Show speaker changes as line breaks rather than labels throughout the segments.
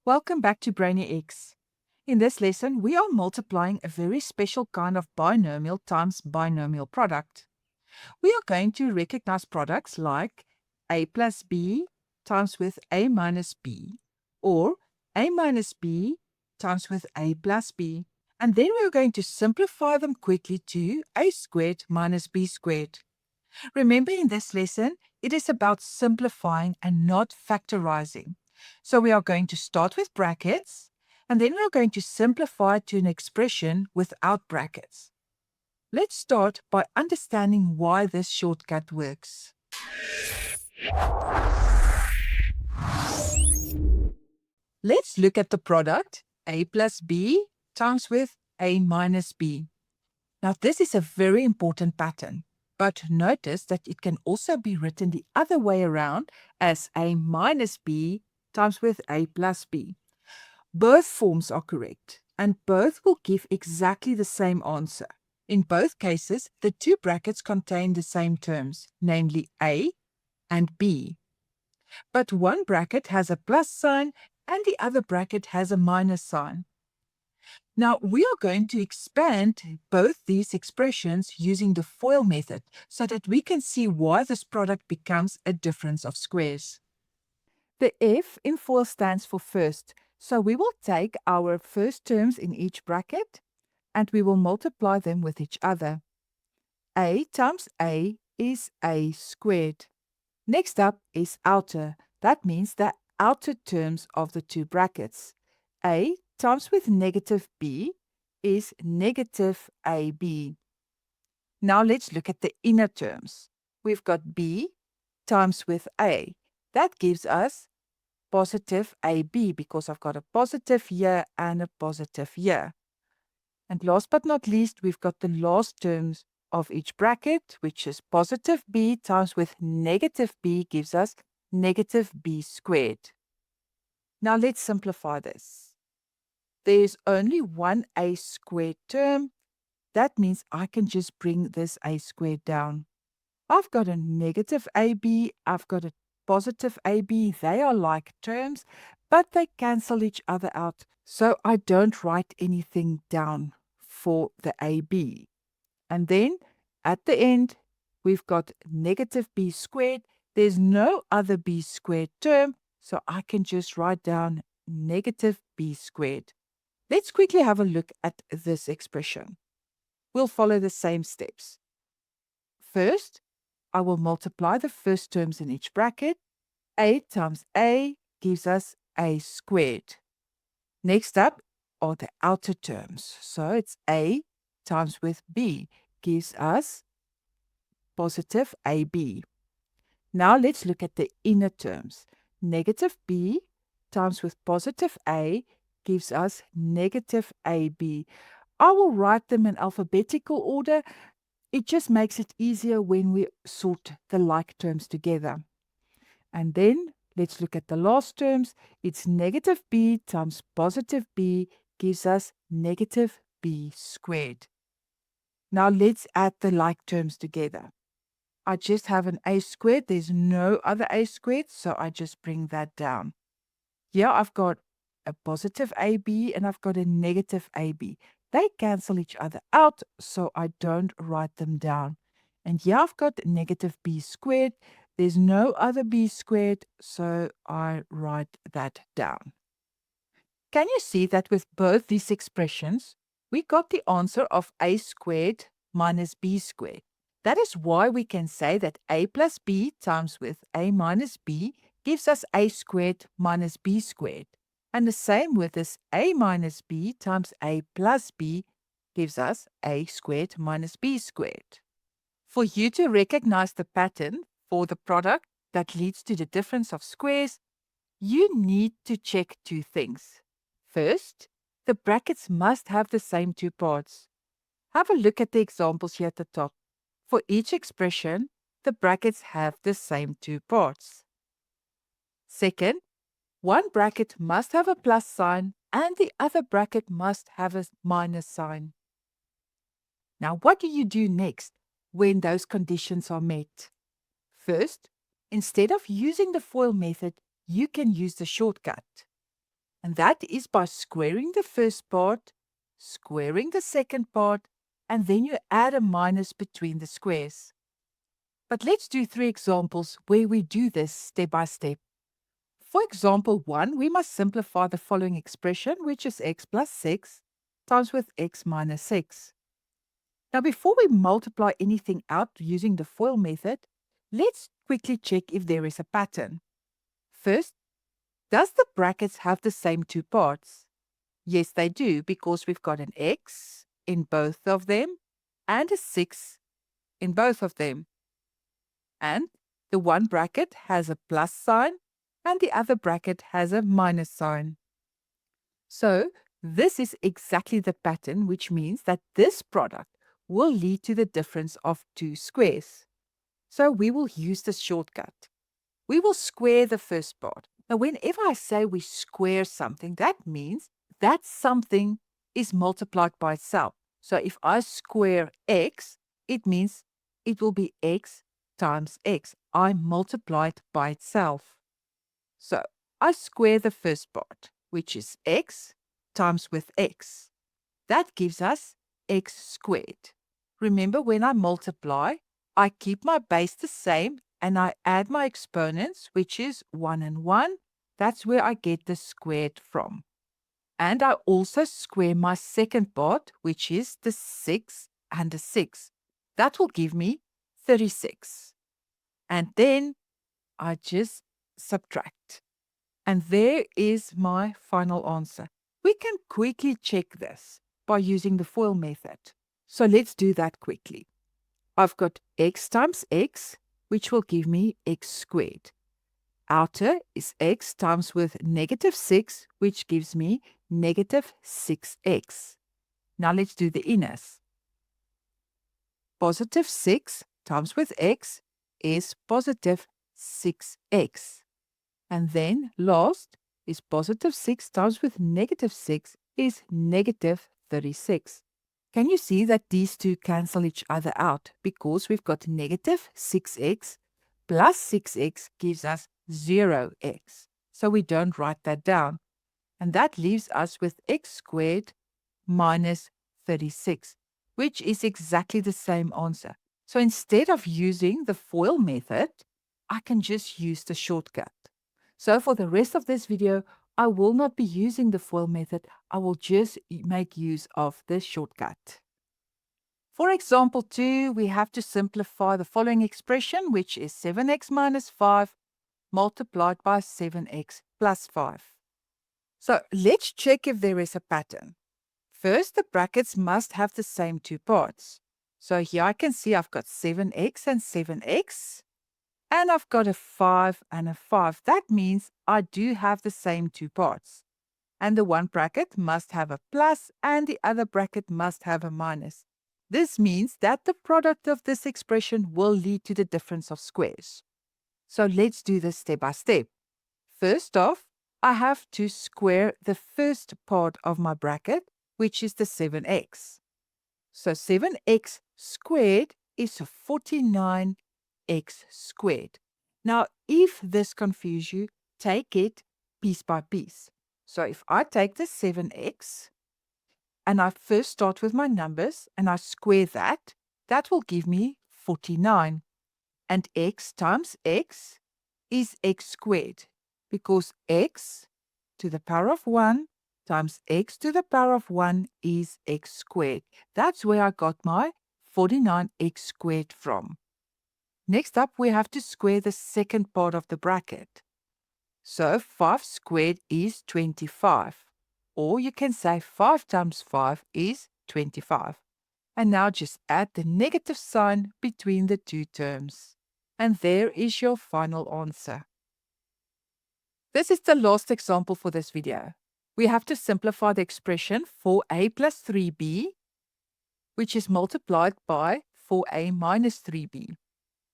Welcome back to BrainyX. In this lesson, we are multiplying a very special kind of binomial times binomial product. We are going to recognize products like a plus b times with a minus b, or a minus b times with a plus b. And then we are going to simplify them quickly to a squared minus b squared. Remember, in this lesson, it is about simplifying and not factorizing. So we are going to start with brackets, and then we are going to simplify to an expression without brackets. Let's start by understanding why this shortcut works. Let's look at the product a plus b times with a minus b. Now, this is a very important pattern. But notice that it can also be written the other way around as a minus b times with a plus b. Both forms are correct, and both will give exactly the same answer. In both cases, the two brackets contain the same terms, namely a and b. But one bracket has a plus sign and the other bracket has a minus sign. Now, we are going to expand both these expressions using the FOIL method so that we can see why this product becomes a difference of squares. The F in FOIL stands for first, so we will take our first terms in each bracket and we will multiply them with each other. A times A is A squared. Next up is outer. That means the outer terms of the two brackets. A times with negative b is negative ab. Now let's look at the inner terms. We've got b times with a. That gives us positive ab because I've got a positive here and a positive here. And last but not least, we've got the last terms of each bracket, which is positive b times with negative b gives us negative b squared. Now let's simplify this. There's only one a squared term. That means I can just bring this a squared down. I've got a negative ab, I've got a positive ab. They are like terms, but they cancel each other out. So I don't write anything down for the ab. And then at the end, we've got negative b squared. There's no other b squared term, so I can just write down negative b squared. Let's quickly have a look at this expression. We'll follow the same steps. First, I will multiply the first terms in each bracket. A times A gives us A squared. Next up are the outer terms. So it's A times with B gives us positive AB. Now let's look at the inner terms. Negative B times with positive A gives us negative AB. I will write them in alphabetical order. It just makes it easier when we sort the like terms together. And then let's look at the last terms. It's negative b times positive b gives us negative b squared. Now let's add the like terms together. I just have an a squared. There's no other a squared, so I just bring that down. Here I've got a positive ab and I've got a negative ab. They cancel each other out, so I don't write them down. And here I've got negative b squared. There's no other b squared, so I write that down. Can you see that with both these expressions, we got the answer of a squared minus b squared? That is why we can say that a plus b times with a minus b gives us a squared minus b squared. And the same with this a minus b times a plus b gives us a squared minus b squared. For you to recognize the pattern for the product that leads to the difference of squares, you need to check two things. First, the brackets must have the same two parts. Have a look at the examples here at the top. For each expression, the brackets have the same two parts. Second, one bracket must have a plus sign and the other bracket must have a minus sign. Now, what do you do next when those conditions are met? First, instead of using the FOIL method, you can use the shortcut. And that is by squaring the first part, squaring the second part, and then you add a minus between the squares. But let's do 3 examples where we do this step by step. For example 1, we must simplify the following expression, which is x plus 6 times with x minus 6. Now, before we multiply anything out using the FOIL method, let's quickly check if there is a pattern. First, does the brackets have the same 2 parts? Yes, they do, because we've got an x in both of them and a 6 in both of them. And the one bracket has a plus sign and the other bracket has a minus sign. So, this is exactly the pattern, which means that this product will lead to the difference of 2 squares. So we will use this shortcut. We will square the first part. Now, whenever I say we square something, that means that something is multiplied by itself. So if I square x, it means it will be x times x. I multiply it by itself. So I square the first part, which is x times with x. That gives us x squared. Remember, when I multiply, I keep my base the same and I add my exponents, which is 1 and 1. That's where I get the squared from. And I also square my second part, which is the 6 and the 6. That will give me 36. And then I just subtract. And there is my final answer. We can quickly check this by using the FOIL method. So let's do that quickly. I've got x times x, which will give me x squared. Outer is x times with negative 6, which gives me negative 6x. Now let's do the inners. Positive 6 times with x is positive 6x. And then last is positive 6 times with negative 6 is negative 36. Can you see that these two cancel each other out? Because we've got negative 6x plus 6x gives us 0x. So we don't write that down. And that leaves us with x squared minus 36, which is exactly the same answer. So instead of using the FOIL method, I can just use the shortcut. So for the rest of this video, I will not be using the FOIL method. I will just make use of the shortcut. For example 2, we have to simplify the following expression, which is 7x minus 5 multiplied by 7x plus 5. So let's check if there is a pattern. First, the brackets must have the same 2 parts. So here I can see I've got 7x and 7x. And I've got a 5 and a 5. That means I do have the same 2 parts. And the one bracket must have a plus and the other bracket must have a minus. This means that the product of this expression will lead to the difference of squares. So let's do this step by step. First off, I have to square the first part of my bracket, which is the 7x. So 7x squared is 49 x squared. Now, if this confuses you, take it piece by piece. So if I take the 7x and I first start with my numbers and I square that, that will give me 49. And x times x is x squared, because x to the power of 1 times x to the power of 1 is x squared. That's where I got my 49x squared from. Next up, we have to square the second part of the bracket. So 5 squared is 25. Or you can say 5 times 5 is 25. And now just add the negative sign between the two terms. And there is your final answer. This is the last example for this video. We have to simplify the expression 4a plus 3b, which is multiplied by 4a minus 3b.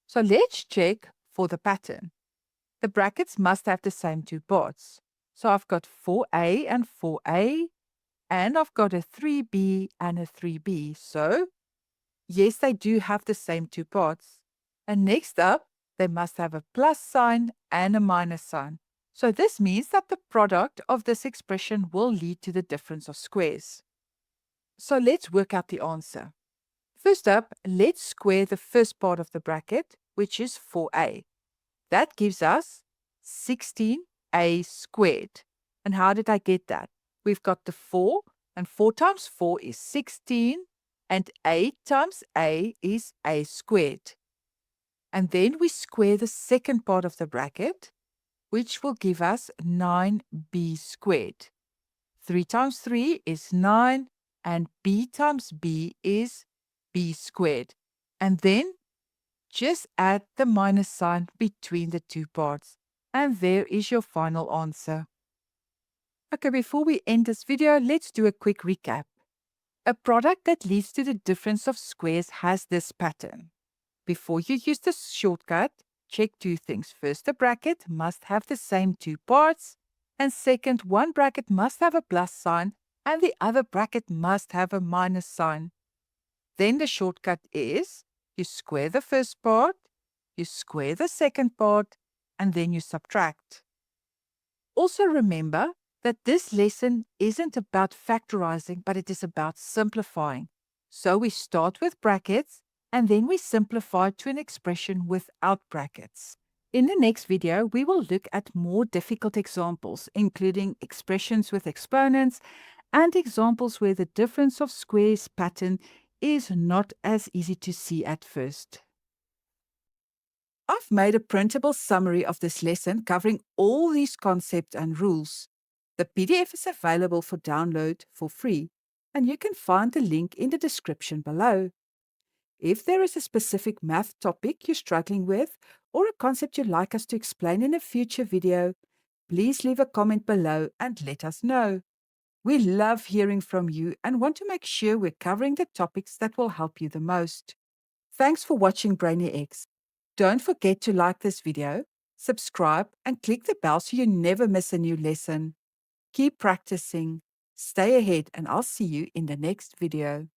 So let's check for the pattern. The brackets must have the same 2 parts. So I've got 4a and 4a, and I've got a 3b and a 3b. So yes, they do have the same 2 parts. And next up, they must have a plus sign and a minus sign. So this means that the product of this expression will lead to the difference of squares. So let's work out the answer. First up, let's square the first part of the bracket, which is 4a. That gives us 16a squared. And how did I get that? We've got the 4, and 4 times 4 is 16, and 8 times a is a squared. And then we square the second part of the bracket, which will give us 9b squared. 3 times 3 is 9, and b times b is b squared. And then just add the minus sign between the two parts. And there is your final answer. Okay, before we end this video, let's do a quick recap. A product that leads to the difference of squares has this pattern. Before you use the shortcut, check two things. First, the bracket must have the same two parts. And second, one bracket must have a plus sign and the other bracket must have a minus sign. Then the shortcut is you square the first part, you square the second part, and then you subtract. Also remember that this lesson isn't about factorizing, but it is about simplifying. So we start with brackets, and then we simplify to an expression without brackets. In the next video, we will look at more difficult examples, including expressions with exponents and examples where the difference of squares pattern is not as easy to see at first. I've made a printable summary of this lesson covering all these concepts and rules. The PDF is available for download for free, and you can find the link in the description below. If there is a specific math topic you're struggling with or a concept you'd like us to explain in a future video, please leave a comment below and let us know. We love hearing from you and want to make sure we're covering the topics that will help you the most. Thanks for watching BrainyX. Don't forget to like this video, subscribe, and click the bell so you never miss a new lesson. Keep practicing, stay ahead, and I'll see you in the next video.